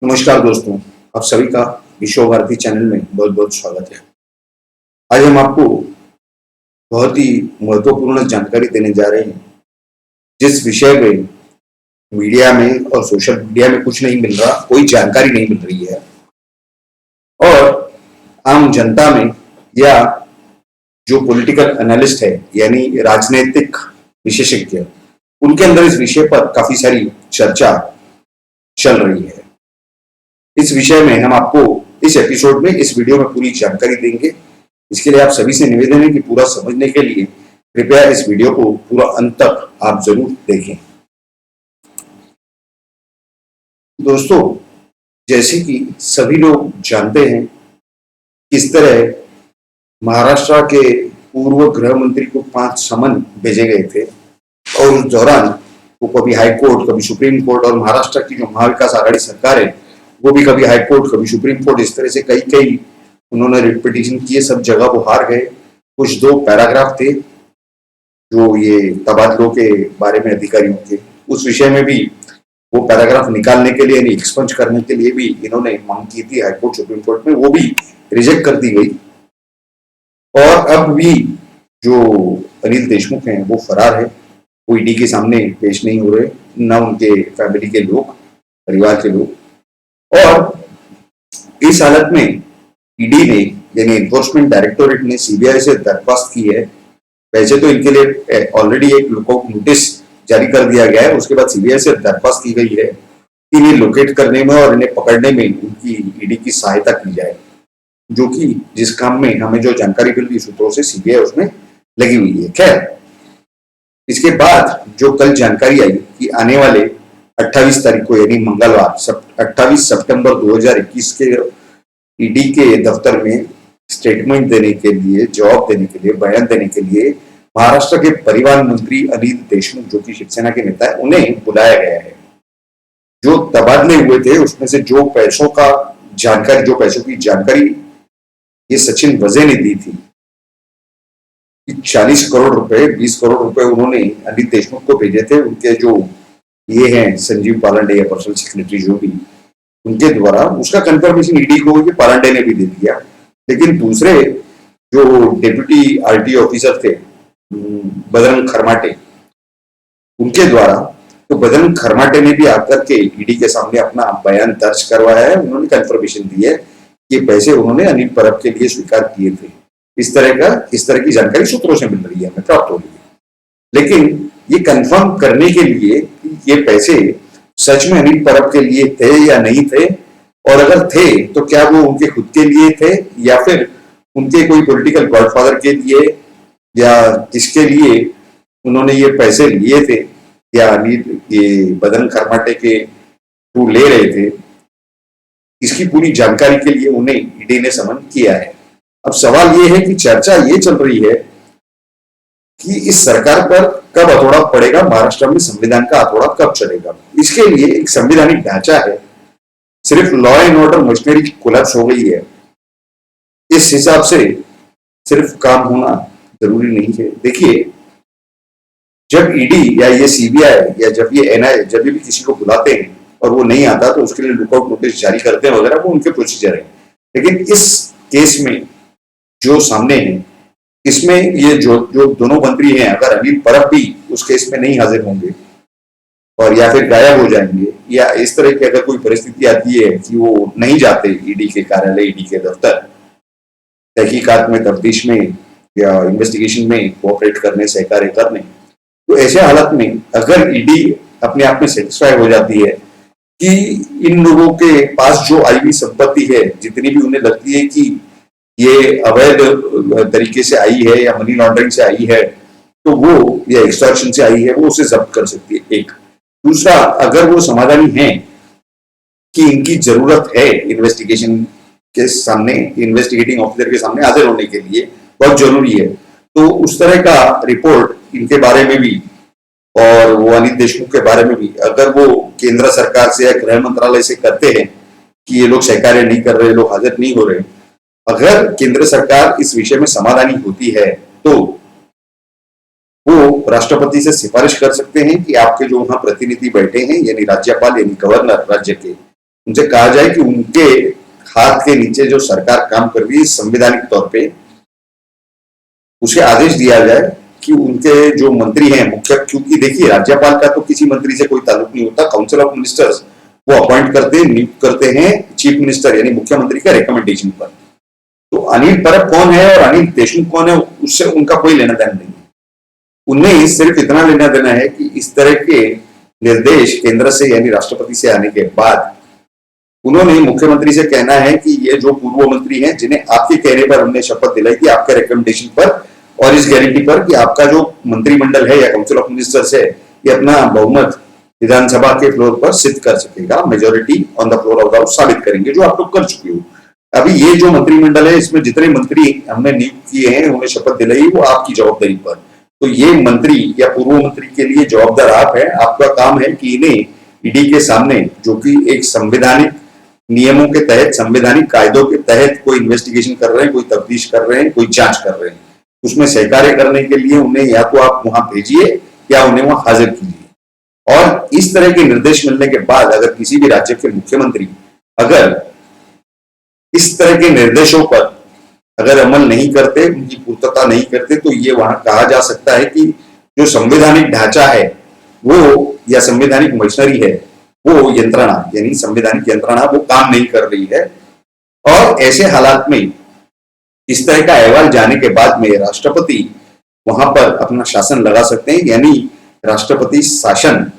नमस्कार दोस्तों, आप सभी का विश्व भारती चैनल में बहुत बहुत स्वागत है। आज हम आपको बहुत ही महत्वपूर्ण जानकारी देने जा रहे हैं, जिस विषय में मीडिया में और सोशल मीडिया में कुछ नहीं मिल रहा, कोई जानकारी नहीं मिल रही है और आम जनता में या जो पॉलिटिकल एनालिस्ट है यानी राजनीतिक विशेषज्ञ, उनके अंदर इस विषय पर काफी सारी चर्चा चल रही है। इस विषय में हम आपको इस एपिसोड में, इस वीडियो में पूरी जानकारी देंगे। इसके लिए आप सभी से निवेदन है कि पूरा समझने के लिए कृपया इस वीडियो को पूरा अंत तक आप जरूर देखें। दोस्तों, जैसे कि सभी लोग जानते हैं, किस तरह महाराष्ट्र के पूर्व गृह मंत्री को 5 समन भेजे गए थे और उस दौरान वो कभी हाई कोर्ट, कभी सुप्रीम कोर्ट, और महाराष्ट्र की जो महाविकास आघाड़ी सरकार है वो भी कभी हाई कोर्ट, कभी सुप्रीम कोर्ट, इस तरह से कई कई उन्होंने रिट पिटीशन किए। सब जगह वो हार गए। कुछ 2 पैराग्राफ थे जो ये तबादलों के बारे में अधिकारियों के, उस विषय में भी वो पैराग्राफ निकालने के लिए यानी एक्सपंज करने के लिए भी इन्होंने मांग की थी हाई कोर्ट, सुप्रीम कोर्ट में, वो भी रिजेक्ट कर दी गई। और अब भी जो अनिल देशमुख हैं वो फरार है। वो ईडी के सामने पेश नहीं हो रहे, न उनके फैमिली के लोग, परिवार के लोग। और इस हालत में ईडी ने यानी एनफोर्समेंट डायरेक्टोरेट ने सीबीआई से दरख्वास्त की है। वैसे तो इनके लिए ऑलरेडी एक लुकआउट नोटिस जारी कर दिया गया है, उसके बाद सीबीआई से दरख्वास्त की गई है कि इन्हें लोकेट करने में और इन्हें पकड़ने में उनकी ईडी की सहायता की जाए, जो कि जिस काम में हमें जो जानकारी मिल रही सूत्रों से सीबीआई उसमें लगी हुई है। खैर, इसके बाद जो कल जानकारी आई कि आने वाले 28 तारीख को यानी मंगलवार 28 सितंबर 2021 के ईडी के दफ्तर में स्टेटमेंट देने के लिए, जवाब देने के लिए, बयान देने के लिए महाराष्ट्र के परिवहन मंत्री अनिल देशमुख, जो कि शिवसेना के नेता है, उन्हें बुलाया गया है। जो तबादले हुए थे उसमें से जो पैसों की जानकारी ये सचिन वजे ने दी थी, 40 करोड़ रुपए, 20 करोड़ रुपए उन्होंने अनिल देशमुख को भेजे थे। उनके जो ये हैं संजीव पालंडे या पर्सनल सेक्रेटरी, जो भी उनके द्वारा, उसका कंफर्मेशन ईडी को ये पालंडे ने भी दे दिया। लेकिन दूसरे जो डेप्यूटी आरटीओ ऑफिसर थे बजरंग खरमाटे, उनके द्वारा, तो बजरंग खरमाटे ने भी आकर के ईडी के सामने अपना बयान दर्ज करवाया है। उन्होंने कंफर्मेशन दी है कि पैसे उन्होंने अनिल परब के लिए स्वीकार किए थे। इस तरह की जानकारी सूत्रों से मिल रही है, हमें प्राप्त हो रही है। लेकिन ये कंफर्म करने के लिए ये पैसे सच में अनिल परब के लिए थे या नहीं थे, और अगर थे तो क्या वो उनके खुद के लिए थे या फिर उनके कोई पॉलिटिकल गॉडफादर के लिए, या किसके लिए उन्होंने ये पैसे लिए थे, या अनिल ये बजरंग खरमाटे के थ्रू ले रहे थे, इसकी पूरी जानकारी के लिए उन्हें ईडी ने समन किया है। अब सवाल ये है कि चर्चा ये चल रही है कि इस सरकार पर कब हथौड़ा पड़ेगा, महाराष्ट्र में संविधान का हथौड़ा कब चलेगा। इसके लिए एक संवैधानिक ढांचा है। सिर्फ law and order machinery collapse हो गई है, इस हिसाब से सिर्फ काम होना जरूरी नहीं है। देखिए, जब ईडी या ये सीबीआई या जब ये एनआईए जब भी किसी को बुलाते हैं और वो नहीं आता तो उसके लिए लुकआउट नोटिस जारी करते हैं वगैरह, वो उनके प्रोसीजर है। लेकिन इस केस में जो सामने है, इसमें ये जो दोनों मंत्री हैं, अगर अनिल परब भी उस केस में नहीं हाजिर होंगे और या फिर गायब हो जाएंगे, या इस तरह की अगर कोई परिस्थिति आती है कि वो नहीं जाते ईडी के कार्यालय, ईडी के दफ्तर, तहकीकात में, तफ्तीश में या इन्वेस्टिगेशन में कोऑपरेट करने, सहकार्य करने, तो ऐसे हालत में अगर ईडी अपने आप में सेटिस्फाई हो जाती है कि इन लोगों के पास जो आई हुई संपत्ति है, जितनी भी उन्हें लगती है कि ये अवैध तरीके से आई है या मनी लॉन्ड्रिंग से आई है, तो वो, या एक्सटॉर्शन से आई है, वो उसे जब्त कर सकती है। एक दूसरा, अगर वो समाधानी है कि इनकी जरूरत है इन्वेस्टिगेशन के सामने, इन्वेस्टिगेटिंग ऑफिसर के सामने हाजिर होने के लिए, बहुत जरूरी है, तो उस तरह का रिपोर्ट इनके बारे में भी और वो अनिल देशमुख के बारे में भी अगर वो केंद्र सरकार से या गृह मंत्रालय से करते हैं कि ये लोग सहकार्य नहीं कर रहे, लोग हाजिर नहीं हो रहे, अगर केंद्र सरकार इस विषय में समाधानी होती है तो वो राष्ट्रपति से सिफारिश कर सकते हैं कि आपके जो वहां प्रतिनिधि बैठे हैं, यानी राज्यपाल यानी गवर्नर राज्य के, उनसे कहा जाए कि उनके हाथ के नीचे जो सरकार काम कर रही है संवैधानिक तौर पे, उसे आदेश दिया जाए कि उनके जो मंत्री हैं मुख्य, क्योंकि देखिए राज्यपाल का तो किसी मंत्री से कोई ताल्लुक नहीं होता, काउंसिल ऑफ मिनिस्टर्स वो अपॉइंट करते हैं, नियुक्त करते हैं चीफ मिनिस्टर यानी मुख्यमंत्री का रिकमेंडेशन पर। तो अनिल परब कौन है और अनिल देशमुख कौन है, उससे उनका कोई लेना देना नहीं है। उन्हें सिर्फ इतना लेना देना है कि इस तरह के निर्देश केंद्र से यानी राष्ट्रपति से आने के बाद उन्होंने मुख्यमंत्री से कहना है कि ये जो पूर्व मंत्री हैं जिन्हें आपके कहने पर हमने शपथ दिलाई थी, आपके रिकमेंडेशन पर और इस गारंटी पर कि आपका जो मंत्रिमंडल है या काउंसिल ऑफ मिनिस्टर्स है ये अपना बहुमत विधानसभा के फ्लोर पर सिद्ध कर सकेगा, majority on the floor of the house साबित करेंगे, जो आप लोग कर चुके हो। अभी ये जो मंत्रिमंडल है इसमें जितने मंत्री हमने नियुक्त किए हैं, उन्हें शपथ दिलाई, वो आपकी जवाबदारी पर। तो ये मंत्री या पूर्व मंत्री के लिए जवाबदार आप है। आपका काम है कि इन्हें ईडी के सामने, जो कि एक संवैधानिक नियमों के तहत, संवैधानिक कायदों के तहत कोई इन्वेस्टिगेशन कर रहे हैं, कोई तफ्तीश कर रहे हैं, कोई जांच कर रहे हैं, उसमें सहकार्य करने के लिए उन्हें या तो आप वहां भेजिए या उन्हें वहां हाजिर कीजिए। और इस तरह के निर्देश मिलने के बाद अगर किसी भी राज्य के मुख्यमंत्री अगर इस तरह के निर्देशों पर अगर अमल नहीं करते, उनकी पूर्तता नहीं करते, तो ये वहां कहा जा सकता है कि जो संवैधानिक ढांचा है वो या संवैधानिक मशीनरी है, वो यंत्रणा यानी संवैधानिक यंत्रणा वो काम नहीं कर रही है। और ऐसे हालात में इस तरह का अहवाल जाने के बाद में राष्ट्रपति वहां पर अपना शासन लगा सकते हैं, यानी राष्ट्रपति शासन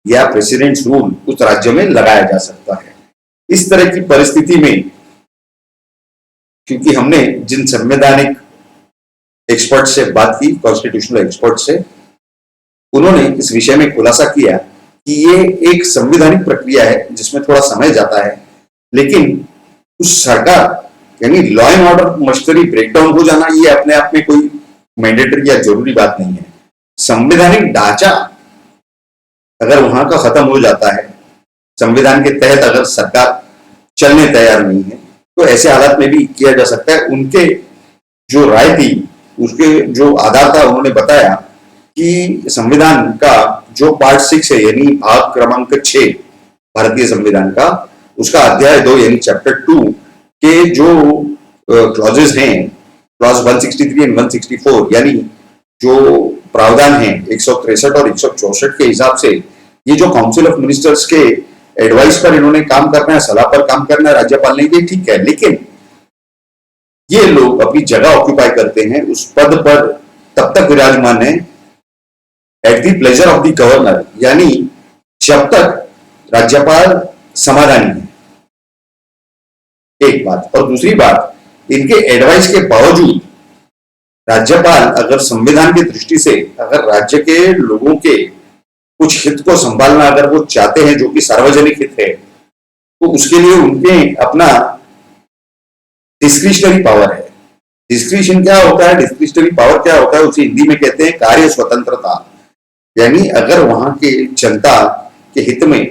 या प्रेसिडेंट्स रूल उस राज्य में लगाया जा सकता है। इस तरह की परिस्थिति में क्योंकि हमने जिन संवैधानिक एक्सपर्ट से बात की, कॉन्स्टिट्यूशनल एक्सपर्ट से, उन्होंने इस विषय में खुलासा किया कि ये एक संवैधानिक प्रक्रिया है जिसमें थोड़ा समय जाता है, लेकिन उस सरकार यानी law and order machinery breakdown हो जाना ये अपने आप में कोई मैंडेटरी या जरूरी बात नहीं है। संवैधानिक ढांचा अगर वहां का खत्म हो जाता है, संविधान के तहत अगर सरकार चलने तैयार नहीं है, तो ऐसे हालात में भी किया जा सकता है। उनके जो राय थी उसके जो आधार था, उन्होंने बताया कि संविधान का जो पार्ट 6 है यानी भाग क्रमांक 6 भारतीय संविधान का, उसका अध्याय 2 यानी चैप्टर 2 के जो क्लॉजेस हैं, क्लॉज 163 एंड 164 यानी जो प्रावधान हैं 163 और 164 के हिसाब से, ये जो काउंसिल ऑफ मिनिस्टर्स के एडवाइस पर इन्होंने काम करना है, सलाह पर काम करना है राज्यपाल ने, ये ठीक है, लेकिन ये लोग अपनी जगह ऑक्यूपाई करते हैं, उस पद पर तब तक विराजमान है at the pleasure of the governor, यानी जब तक राज्यपाल समाधानी है, एक बात। और दूसरी बात, इनके एडवाइस के बावजूद राज्यपाल अगर संविधान की दृष्टि से अगर राज्य के लोगों के कुछ हित को संभालना अगर वो चाहते हैं, जो कि सार्वजनिक हित है, तो उसके लिए उनके अपना डिस्क्रिशनरी पावर है। डिस्क्रिशन क्या होता है, डिस्क्रिशनरी पावर क्या होता है, उसे हिंदी में कहते हैं कार्य स्वतंत्रता। यानी अगर वहां के जनता के हित में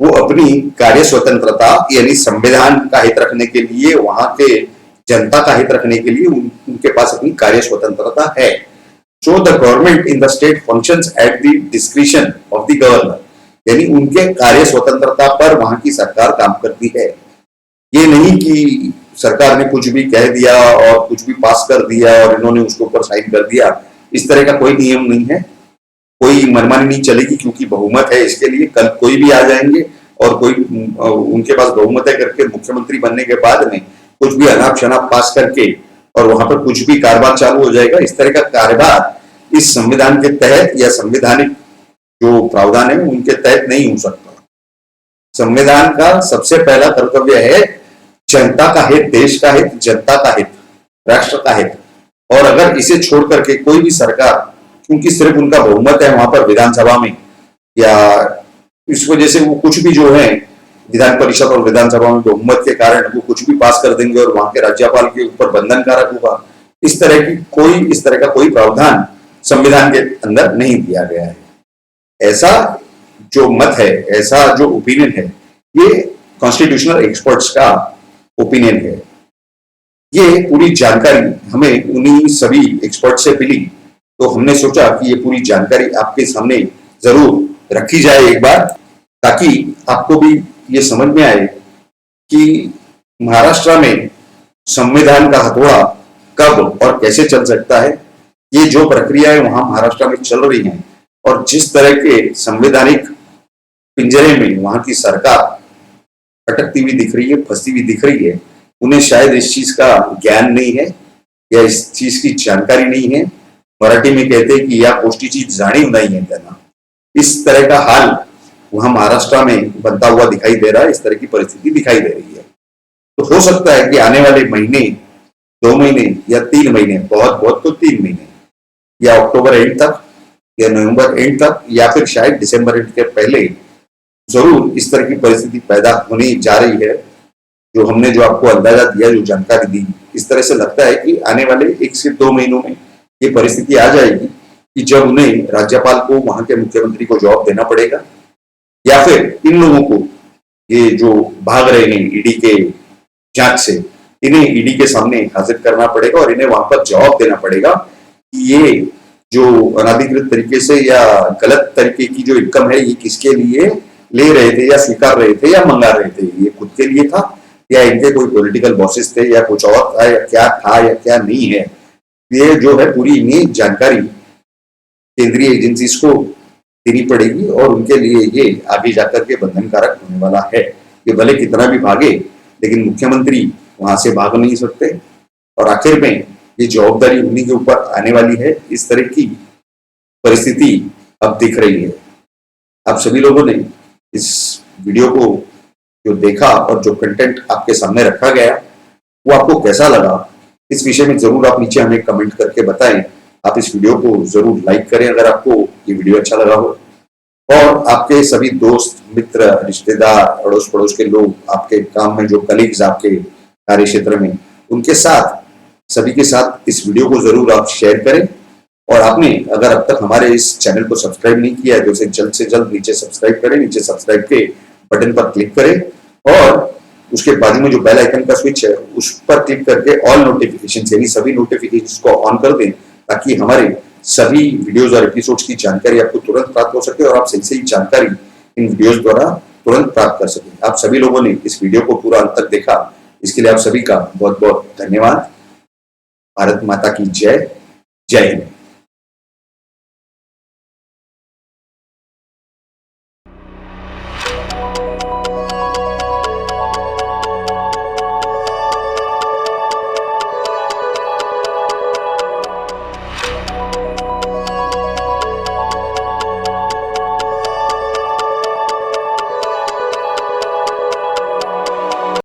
वो अपनी कार्य स्वतंत्रता यानी संविधान का हित रखने के लिए, वहां के जनता का हित रखने के लिए उनके पास अपनी कार्य स्वतंत्रता है। So the government in the state functions at the discretion of the governor, यानी उनके कार्य स्वतंत्रता पर वहां की सरकार काम करती है। ये नहीं कि सरकार ने कुछ भी कह दिया और कुछ भी पास कर दिया और इन्होंने उसके ऊपर साइन कर दिया, इस तरह का कोई नियम नहीं है, कोई मनमानी नहीं चलेगी, क्योंकि बहुमत है इसके लिए। कल कोई भी आ जाएंगे और कोई उनके पास बहुमत है करके मुख्यमंत्री बनने के बाद में कुछ भी अनाप शनाप पास करके और वहां पर कुछ भी कारोबार चालू हो जाएगा। इस तरह का कारोबार इस संविधान के तहत या संवैधानिक जो प्रावधान है उनके तहत नहीं हो सकता। संविधान का सबसे पहला कर्तव्य है जनता का हित, देश का हित, जनता का हित, राष्ट्र का हित। और अगर इसे छोड़ करके कोई भी सरकार, क्योंकि सिर्फ उनका बहुमत है वहां पर विधानसभा में, या इस वजह से वो कुछ भी जो है विधान परिषद और विधानसभा में बहुमत के कारण वो कुछ भी पास कर देंगे और वहां के राज्यपाल के ऊपर बंधनकारक होगा। इस तरह का कोई प्रावधान संविधान के अंदर नहीं दिया गया है। ऐसा जो मत है, ऐसा जो ओपिनियन है, ये कॉन्स्टिट्यूशनल एक्सपर्ट्स का ओपिनियन है। ये पूरी जानकारी हमें उन्हीं सभी एक्सपर्ट से मिली, तो हमने सोचा कि ये पूरी जानकारी आपके सामने जरूर रखी जाए एक बार, ताकि आपको भी ये समझ में आए कि महाराष्ट्र में संविधान का हथौड़ा कब और कैसे चल सकता है। ये जो प्रक्रियाएं वहां महाराष्ट्र में चल रही हैं और जिस तरह के संवैधानिक पिंजरे में वहां की सरकार अटकती हुई दिख रही है, फंसती हुई दिख रही है, उन्हें शायद इस चीज का ज्ञान नहीं है या इस चीज की जानकारी नहीं है। मराठी में कहते हैं कि या गोष्टी चीज जाणीव नहीं है त्यांना। इस तरह का हाल वहां महाराष्ट्र में बनता हुआ दिखाई दे रहा है, इस तरह की परिस्थिति दिखाई दे रही है। तो हो सकता है कि आने वाले महीने, 2 महीने या 3 महीने, बहुत बहुत तो 3 महीने, या अक्टूबर एंड तक या नवंबर एंड तक या फिर शायद दिसंबर एंड के पहले जरूर इस तरह की परिस्थिति पैदा होने जा रही है। जो हमने जो आपको अंदाजा दिया, जो जानकारी दी, इस तरह से लगता है कि आने वाले 1 से 2 महीनों में ये परिस्थिति आ जाएगी कि जब उन्हें राज्यपाल को, वहां के मुख्यमंत्री को जवाब देना पड़ेगा, या फिर इन लोगों को, ये जो भाग रहे हैं ईडी के जांच से, इन्हें ईडी के सामने हाजिर करना पड़ेगा और इन्हें वहां पर जवाब देना पड़ेगा कि ये जो अनाधिकृत तरीके से या गलत तरीके की जो इनकम है, ये किसके लिए ले रहे थे या स्वीकार रहे थे या मंगा रहे थे। ये खुद के लिए था या इनके कोई पॉलिटिकल बॉसेस थे या कुछ और था या क्या नहीं है। ये जो है पूरी इन्हें जानकारी केंद्रीय एजेंसीज को देनी पड़ेगी और उनके लिए ये आगे जाकर के बंधनकारक होने वाला है। ये भले कितना भी भागे, लेकिन मुख्यमंत्री वहां से भाग नहीं सकते और आखिर में ये जवाबदारी उन्हीं के ऊपर आने वाली है। इस तरह की परिस्थिति अब दिख रही है। आप सभी लोगों ने इस वीडियो को जो देखा और जो कंटेंट आपके सामने रखा गया, वो आपको कैसा लगा, इस विषय में जरूर आप नीचे हमें कमेंट करके बताएं। आप इस वीडियो को जरूर लाइक करें अगर आपको ये वीडियो अच्छा लगा हो, और आपके सभी दोस्त, मित्र, रिश्तेदार, अड़ोस पड़ोस के लोग, आपके काम में जो कलीग्स, आपके कार्य क्षेत्र में, उनके साथ, सभी के साथ इस वीडियो को जरूर आप शेयर करें। और आपने अगर अब तक हमारे इस चैनल को सब्सक्राइब नहीं किया है तो इसे जल्द से जल्द नीचे सब्सक्राइब करें। नीचे सब्सक्राइब के बटन पर क्लिक करें और उसके बाजू में जो बेल आइकन का स्विच है उस पर क्लिक करके ऑल नोटिफिकेशन, यानी सभी नोटिफिकेशन को ऑन कर दें, ताकि हमारे सभी वीडियोज और एपिसोड्स की जानकारी आपको तुरंत प्राप्त हो सके और आप सही सही जानकारी इन वीडियोज द्वारा तुरंत प्राप्त कर सकें। आप सभी लोगों ने इस वीडियो को पूरा अंत तक देखा, इसके लिए आप सभी का बहुत बहुत धन्यवाद। भारत माता की जय। जय हिंद।